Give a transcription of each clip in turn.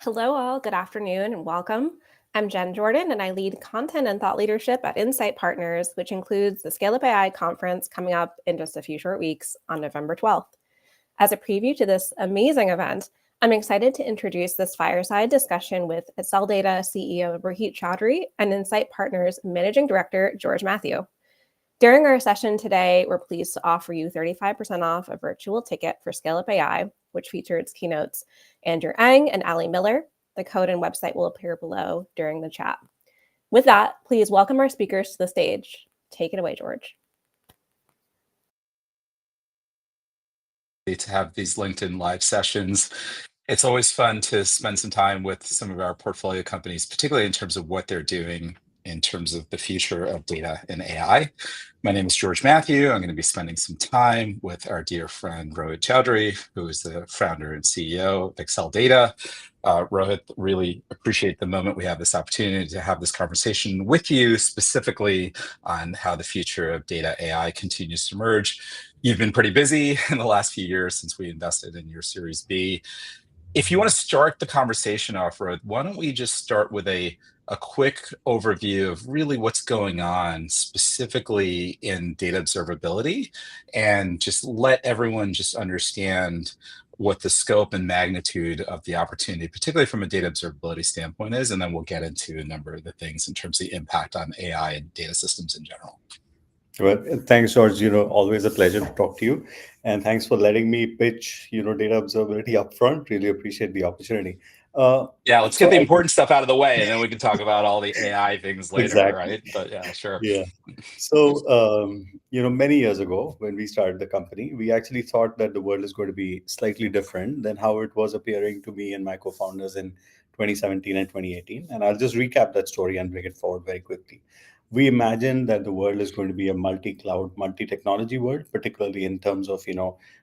Hello, all. Good afternoon and welcome. I'm Jen Jordan, and I lead content and thought leadership at Insight Partners, which includes the Scale Up AI conference coming up in just a few short weeks on November 12th. As a preview to this amazing event, I'm excited to introduce this fireside discussion with Acceldata CEO Rohit Choudhary and Insight Partners Managing Director George Mathew. During our session today, we're pleased to offer you 35% off a virtual ticket for Scale Up AI, which features keynotes Andrew Ng and Ali Miller. The code and website will appear below during the chat. With that, please welcome our speakers to the stage. Take it away, George. To have these LinkedIn live sessions. It's always fun to spend some time with some of our portfolio companies, particularly in terms of what they're doing in terms of the future of data and AI. My name is George Mathew. I'm going to be spending some time with our dear friend Rohit Choudhary, who is the founder and CEO of Acceldata. Rohit, really appreciate the moment we have this opportunity to have this conversation with you, specifically on how the future of data AI continues to emerge. You've been pretty busy in the last few years since we invested in your Series B. If you want to start the conversation off, Rohit, why don't we just start with a quick overview of really what's going on specifically in data observability, and just let everyone just understand what the scope and magnitude of the opportunity, particularly from a data observability standpoint, is, and then we'll get into a number of the things in terms of the impact on AI and data systems in general. Well, thanks, George. Always a pleasure to talk to you. And thanks for letting me pitch, data observability upfront. Really appreciate the opportunity. Yeah, let's So get the I think important stuff out of the way, and then we can talk about all the AI things later, exactly. right? But yeah, sure. Yeah. So, many years ago, when we started the company, we actually thought that the world is going to be slightly different than how it was appearing to me and my co-founders in 2017 and 2018. And I'll just recap that story and bring it forward very quickly. We imagined that the world is going to be a multi-cloud, multi-technology world, particularly in terms of,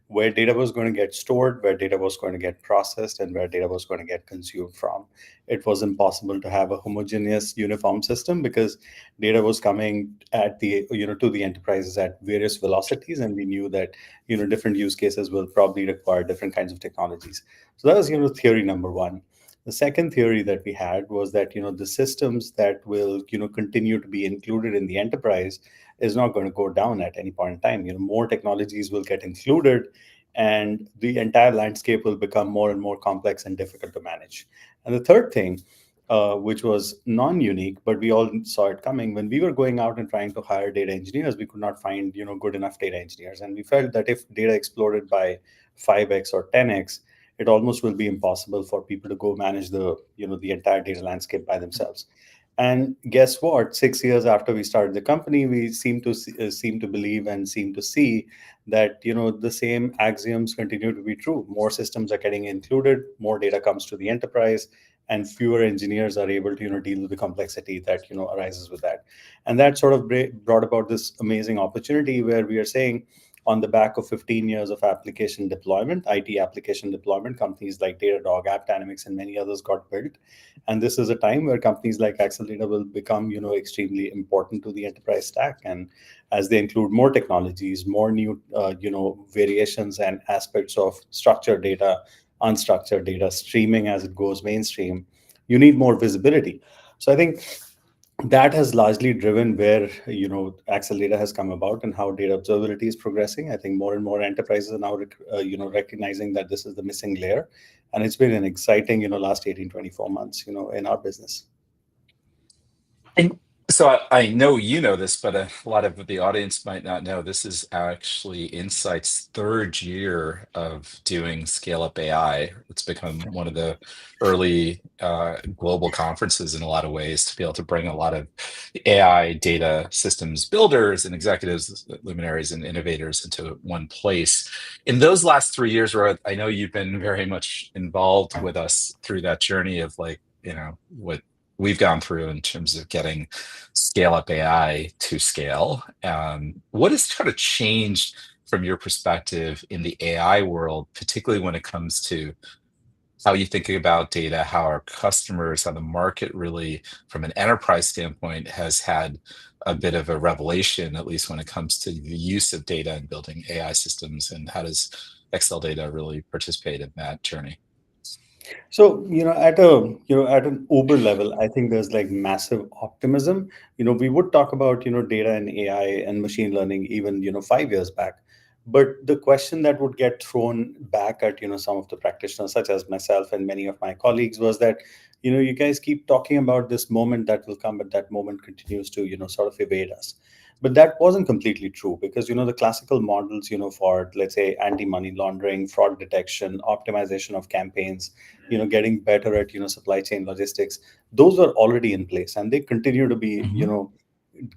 where data was going to get stored, where data was going to get processed, and where data was going to get consumed from. It was impossible to have a homogeneous, uniform system because data was coming at the to the enterprises at various velocities, and we knew that different use cases will probably require different kinds of technologies. So that was theory number one. The second theory that we had was that the systems that will continue to be included in the enterprise is not going to go down at any point in time. More technologies will get included, and the entire landscape will become more and more complex and difficult to manage. And the third thing, which was non-unique, but we all saw it coming. When we were going out and trying to hire data engineers, we could not find good enough data engineers, and we felt that if data exploded by 5x or 10x, it almost will be impossible for people to go manage the entire data landscape by themselves. And guess what? 6 years after we started the company, we seem to believe and seem to see that the same axioms continue to be true. More systems are getting included, more data comes to the enterprise, and fewer engineers are able to deal with the complexity that arises with that. And that sort of brought about this amazing opportunity where we are saying, on the back of 15 years of application deployment, IT application deployment, companies like Datadog, AppDynamics, and many others got built. And this is a time where companies like Acceldata will become, extremely important to the enterprise stack. And as they include more technologies, more new, variations and aspects of structured data, unstructured data, streaming as it goes mainstream, you need more visibility. So I think that has largely driven where Acceldata has come about and how data observability is progressing. I think more and more enterprises are now recognizing that this is the missing layer, and it's been an exciting last 18, 24 months in our business. And so I know you know this, but a lot of the audience might not know. This is actually Insight's third year of doing Scale Up AI. It's become one of the early global conferences in a lot of ways, to be able to bring a lot of AI data systems builders and executives, luminaries, and innovators into one place. In those last 3 years, Rohit, I know you've been very much involved with us through that journey of what we've gone through in terms of getting Scale Up AI to scale. What has kind of changed from your perspective in the AI world, particularly when it comes to how you thinking about data, how our customers, how the market really, from an enterprise standpoint, has had a bit of a revelation, at least when it comes to the use of data and building AI systems, and how does Acceldata really participate in that journey? So, at an Uber level, I think there's like massive optimism. We would talk about, data and AI and machine learning even, 5 years back. But the question that would get thrown back at, some of the practitioners, such as myself and many of my colleagues, was that, you guys keep talking about this moment that will come, but that moment continues to, sort of evade us. But that wasn't completely true because, the classical models, for, let's say, anti-money laundering, fraud detection, optimization of campaigns, getting better at supply chain logistics, those are already in place and they continue to be Mhm.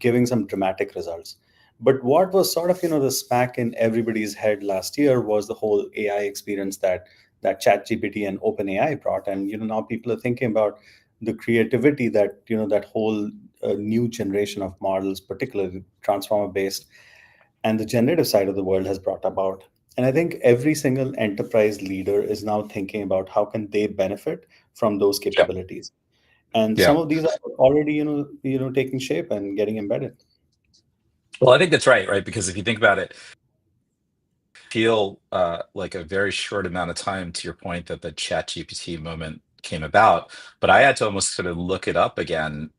giving some dramatic results. But what was sort of the smack in everybody's head last year was the whole AI experience that ChatGPT and OpenAI brought. And now people are thinking about the creativity that that whole new generation of models, particularly transformer based and the generative side of the world, has brought about. And I think every single enterprise leader is now thinking about how can they benefit from those Yeah. capabilities. And Yeah. some of these are already, taking shape and getting embedded. Well, I think that's right, right? Because if you think about it, feel like a very short amount of time to your point that the ChatGPT moment came about, but I had to almost sort of look it up again.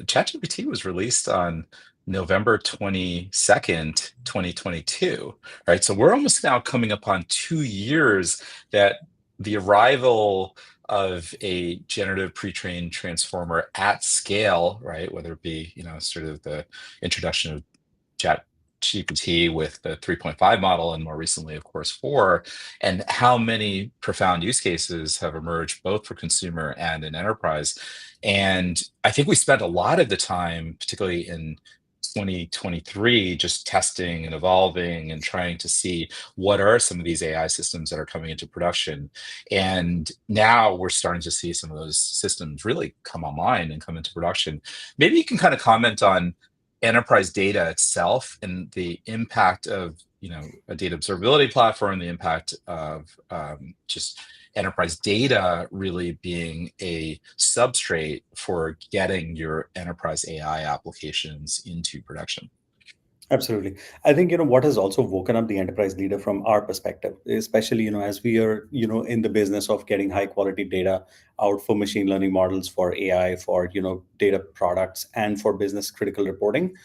ChatGPT was released on November 22nd, 2022, right? So we're almost now coming up on 2 years that the arrival of a generative pre-trained transformer at scale, right? Whether it be, sort of the introduction of Chat GPT with the 3.5 model, and more recently, of course, 4, and how many profound use cases have emerged both for consumer and in enterprise. And I think we spent a lot of the time, particularly in 2023, just testing and evolving and trying to see what are some of these AI systems that are coming into production. And now we're starting to see some of those systems really come online and come into production. Maybe you can kind of comment on enterprise data itself and the impact of a data observability platform, the impact of just enterprise data really being a substrate for getting your enterprise AI applications into production. Absolutely. I think, what has also woken up the enterprise leader from our perspective, especially, as we are, in the business of getting high quality data out for machine learning models, for AI, for, data products, and for business critical reporting.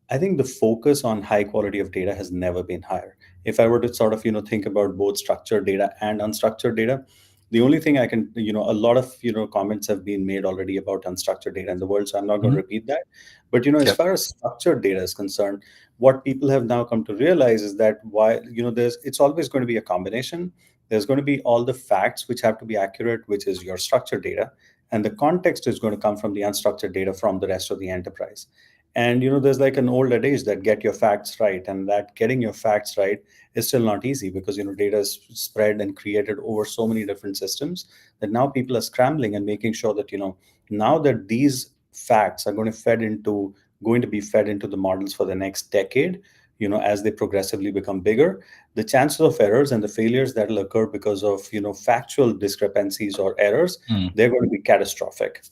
I think the focus on high quality of data has never been higher. If I were to sort of, think about both structured data and unstructured data, the only thing I can, a lot of, comments have been made already about unstructured data in the world, so I'm not going to Mhm. repeat that. But, as Yep. far as structured data is concerned, what people have now come to realize is that why, it's always going to be a combination. There's going to be all the facts which have to be accurate, which is your structured data, and the context is going to come from the unstructured data from the rest of the enterprise. And there's like an old adage that get your facts right, and that getting your facts right is still not easy because data is spread and created over so many different systems that now people are scrambling and making sure that now that these facts are going to be fed into the models for the next decade, as they progressively become bigger, the chances of errors and the failures that will occur because of factual discrepancies or errors, Mm. they're going to be catastrophic.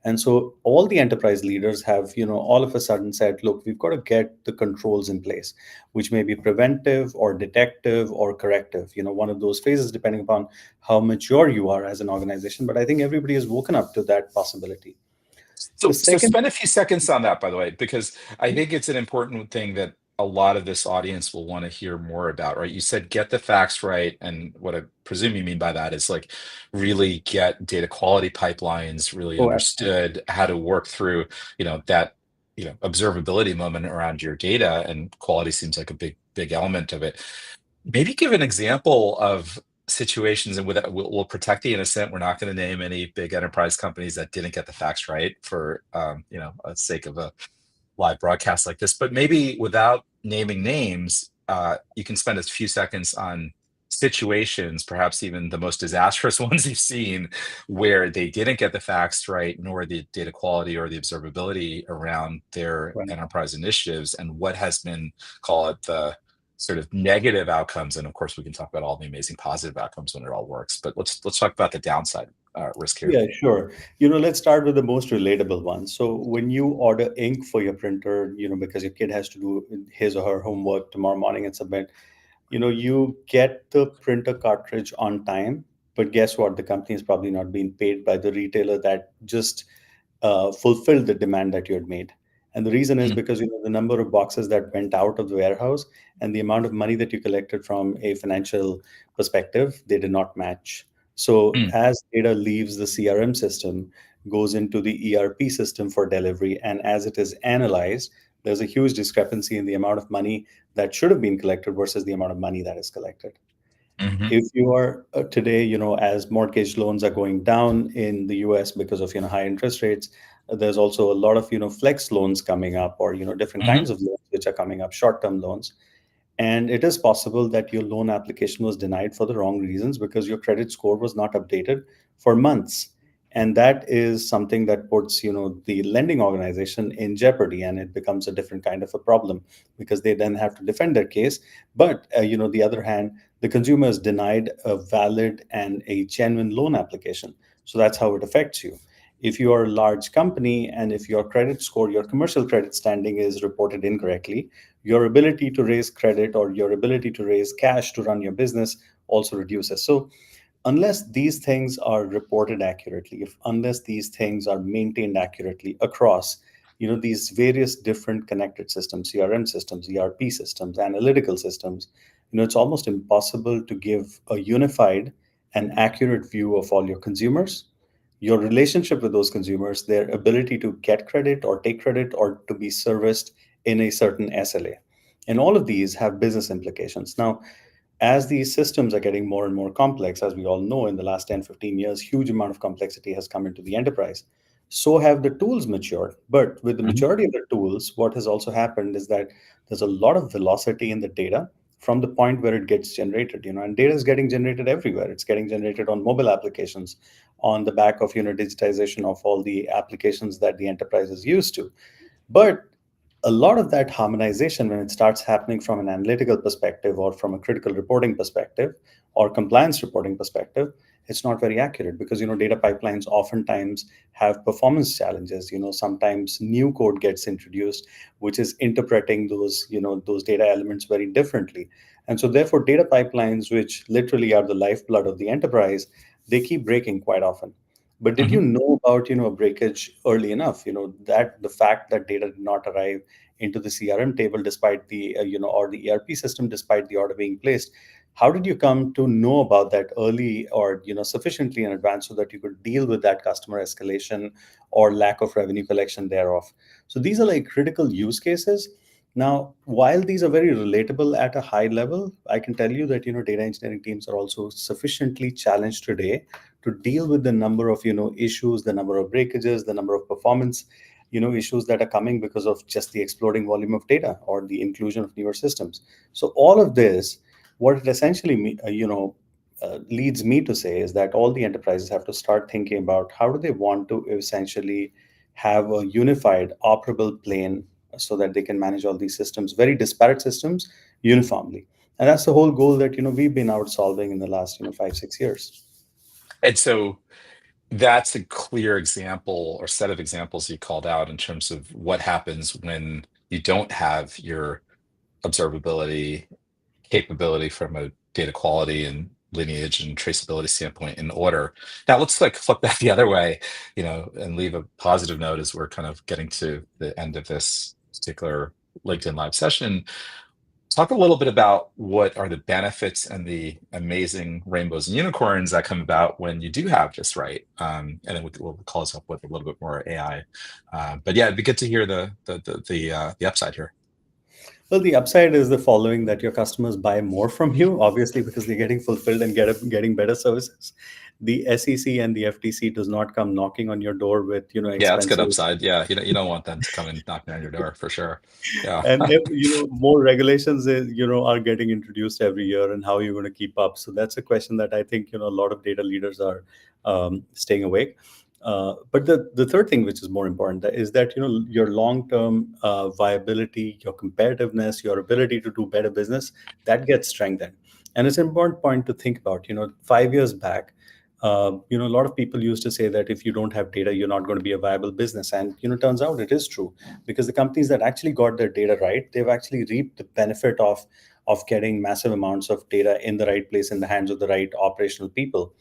And so all the enterprise leaders have, all of a sudden said, look, we've got to get the controls in place, which may be preventive or detective or corrective, one of those phases, depending upon how mature you are as an organization. But I think everybody has woken up to that possibility. The So second, spend a few seconds on that, by the way, because I think it's an important thing that a lot of this audience will want to hear more about, right? You said get the facts right, and what I presume you mean by that is like really get data quality pipelines really oh, absolutely. understood, how to work through, that observability moment around your data, and quality seems like a big element of it. Maybe give an example of situations, and with that, we'll protect the innocent. We're not going to name any big enterprise companies that didn't get the facts right for, a sake of a live broadcast like this. But maybe without naming names, you can spend a few seconds on situations, perhaps even the most disastrous ones you've seen, where they didn't get the facts right, nor the data quality or the observability around their Right. enterprise initiatives, and what has been, call it, the sort of negative outcomes. And of course, we can talk about all the amazing positive outcomes when it all works. But let's talk about the downside risk here. Yeah, sure. Let's start with the most relatable one. So when you order ink for your printer, because your kid has to do his or her homework tomorrow morning and submit, you get the printer cartridge on time, but guess what? The company is probably not being paid by the retailer that just fulfilled the demand that you had made. And the reason is Mm, because the number of boxes that went out of the warehouse and the amount of money that you collected from a financial perspective, they did not match. So mm, as data leaves the CRM system, goes into the ERP system for delivery, and as it is analyzed, there's a huge discrepancy in the amount of money that should have been collected versus the amount of money that is collected. mhm, If you are today, as mortgage loans are going down in the US because of high interest rates, there's also a lot of flex loans coming up, or different mhm, kinds of loans which are coming up, short term loans. And it is possible that your loan application was denied for the wrong reasons because your credit score was not updated for months. And that is something that puts, the lending organization in jeopardy, and it becomes a different kind of a problem because they then have to defend their case. But, the other hand, the consumer is denied a valid and a genuine loan application. So that's how it affects you. If you are a large company and if your credit score, your commercial credit standing is reported incorrectly, your ability to raise credit or your ability to raise cash to run your business also reduces. So unless these things are reported accurately, if unless these things are maintained accurately across these various different connected systems, CRM systems, ERP systems, analytical systems, it's almost impossible to give a unified and accurate view of all your consumers, your relationship with those consumers, their ability to get credit or take credit or to be serviced in a certain SLA. And all of these have business implications. Now, as these systems are getting more and more complex, as we all know, in the last 10, 15 years, huge amount of complexity has come into the enterprise. So have the tools matured. But with the mhm, maturity of the tools, what has also happened is that there's a lot of velocity in the data from the point where it gets generated, and data is getting generated everywhere. It's getting generated on mobile applications on the back of, digitization of all the applications that the enterprise is used to. But a lot of that harmonization, when it starts happening from an analytical perspective or from a critical reporting perspective or compliance reporting perspective, it's not very accurate because data pipelines oftentimes have performance challenges. Sometimes new code gets introduced which is interpreting those data elements very differently. And so therefore data pipelines, which literally are the lifeblood of the enterprise, they keep breaking quite often. But did you mhm, know about a breakage early enough? That the fact that data did not arrive into the CRM table despite the or the ERP system despite the order being placed. How did you come to know about that early, or sufficiently in advance so that you could deal with that customer escalation or lack of revenue collection thereof? So these are like critical use cases. Now, while these are very relatable at a high level, I can tell you that data engineering teams are also sufficiently challenged today to deal with the number of issues, the number of breakages, the number of performance issues that are coming because of just the exploding volume of data or the inclusion of newer systems. So all of this, what it essentially leads me to say is that all the enterprises have to start thinking about how do they want to essentially have a unified operable plane so that they can manage all these systems, very disparate systems, uniformly. And that's the whole goal that we've been out solving in the last 5 6 years. and so that's a clear example or set of examples you called out in terms of what happens when you don't have your observability capability from a data quality and lineage and traceability standpoint in order. Now let's like flip that the other way, and leave a positive note as we're kind of getting to the end of this particular LinkedIn Live session. Talk a little bit about what are the benefits and the amazing rainbows and unicorns that come about when you do have this right, and then we'll close up with a little bit more AI. But yeah, it'd be good to hear the upside here. Well, the upside is the following, that your customers buy more from you, obviously, because they're getting fulfilled and getting better services. The SEC and the FTC does not come knocking on your door with, Yeah, that's good expensive. upside. Yeah, you don't want them to come and knock on your door for sure. Yeah. And if, more regulations, are getting introduced every year, and how you're going to keep up. So that's a question that I think, a lot of data leaders are staying awake. But the third thing, which is more important, is that your long-term viability, your competitiveness, your ability to do better business, that gets strengthened. And it's an important point to think about. 5 years back, a lot of people used to say that if you don't have data, you're not going to be a viable business. And turns out it is true, because the companies that actually got their data right, they've actually reaped the benefit of getting massive amounts of data in the right place, in the hands of the right operational people.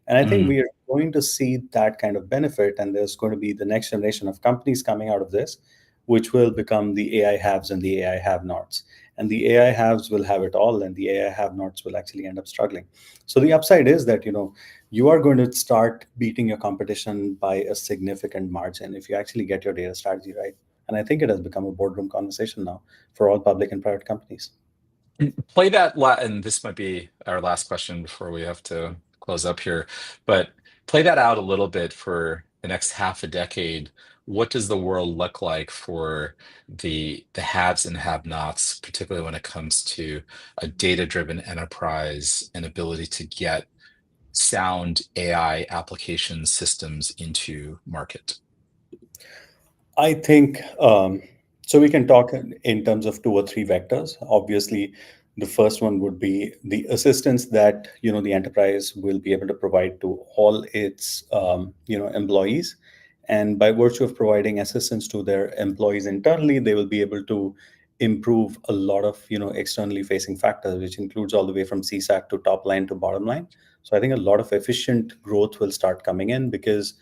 And I think Mm. we are going to see that kind of benefit. And there's going to be the next generation of companies coming out of this, which will become the AI haves and the AI have nots. And the AI haves will have it all, and the AI have nots will actually end up struggling. So the upside is that, you are going to start beating your competition by a significant margin if you actually get your data strategy right. And I think it has become a boardroom conversation now for all public and private companies. Play and this might be our last question before we have to close up here, but play that out a little bit for the next half a decade. What does the world look like for the haves and have-nots, particularly when it comes to a data-driven enterprise and ability to get sound AI application systems into market? I think so. We can talk in terms of two or three vectors. Obviously, the first one would be the assistance that the enterprise will be able to provide to all its employees, and by virtue of providing assistance to their employees internally, they will be able to improve a lot of externally facing factors, which includes all the way from CSAT to top line to bottom line. So I think a lot of efficient growth will start coming in because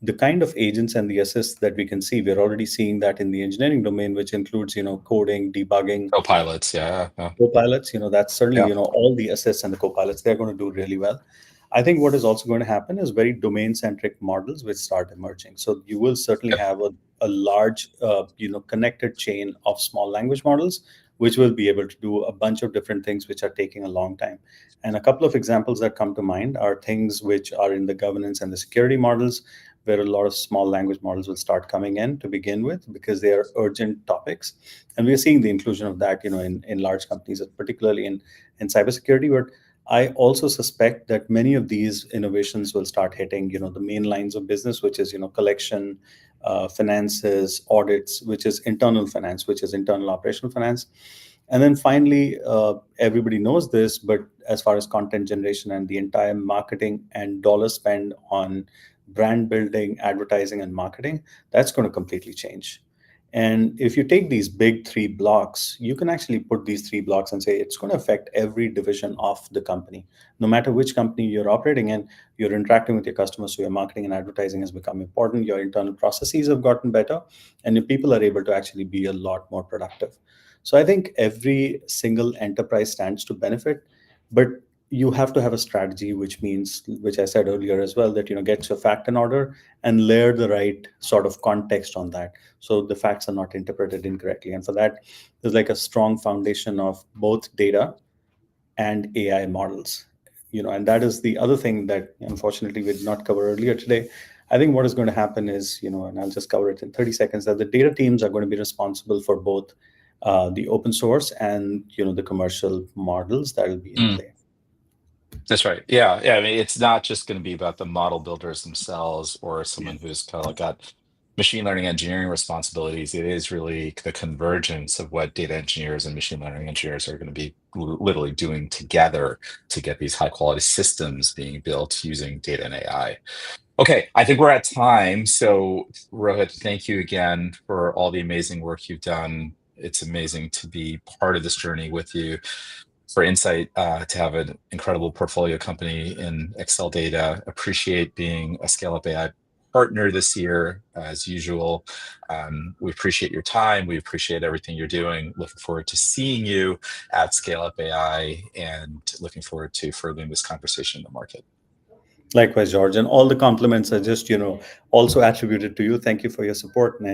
the kind of agents and the assists that we can see, we're already seeing that in the engineering domain, which includes, coding, debugging, Co-pilots, yeah, yeah, co-pilots. That's certainly, yeah. all the assists and the co-pilots, they're going to do really well. I think what is also going to happen is very domain-centric models which start emerging. So you will certainly Yep. have a large, connected chain of small language models, which will be able to do a bunch of different things which are taking a long time. And a couple of examples that come to mind are things which are in the governance and the security models, where a lot of small language models will start coming in to begin with because they are urgent topics. And we're seeing the inclusion of that, in large companies, particularly in cybersecurity. But I also suspect that many of these innovations will start hitting, the main lines of business, which is, collection, finances, audits, which is internal finance, which is internal operational finance. And then finally, everybody knows this, but as far as content generation and the entire marketing and dollar spend on brand building, advertising, and marketing, that's going to completely change. And if you take these big three blocks, you can actually put these three blocks and say it's going to affect every division of the company. No matter which company you're operating in, you're interacting with your customers, so your marketing and advertising has become important, your internal processes have gotten better, and your people are able to actually be a lot more productive. So I think every single enterprise stands to benefit, but you have to have a strategy, which means, which I said earlier as well, that get your fact in order and layer the right sort of context on that, so the facts are not interpreted incorrectly. And for that, there's like a strong foundation of both data and AI models. And that is the other thing that unfortunately we did not cover earlier today. I think what is going to happen is, and I'll just cover it in 30 seconds, that the data teams are going to be responsible for both the open source and the commercial models that will be in Mm. play. That's right. Yeah. Yeah. I mean, it's not just going to be about the model builders themselves or someone Yes. who's kind of like got machine learning engineering responsibilities. It is really the convergence of what data engineers and machine learning engineers are going to be literally doing together to get these high quality systems being built using data and AI. Okay, I think we're at time. So, Rohit, thank you again for all the amazing work you've done. It's amazing to be part of this journey with you. For Insight, to have an incredible portfolio company in Acceldata. Appreciate being a Scale Up AI partner this year, as usual. We appreciate your time. We appreciate everything you're doing. Looking forward to seeing you at Scale Up AI and looking forward to furthering this conversation in the market. Likewise, George, and all the compliments are just also attributed to you. Thank you for your support, man.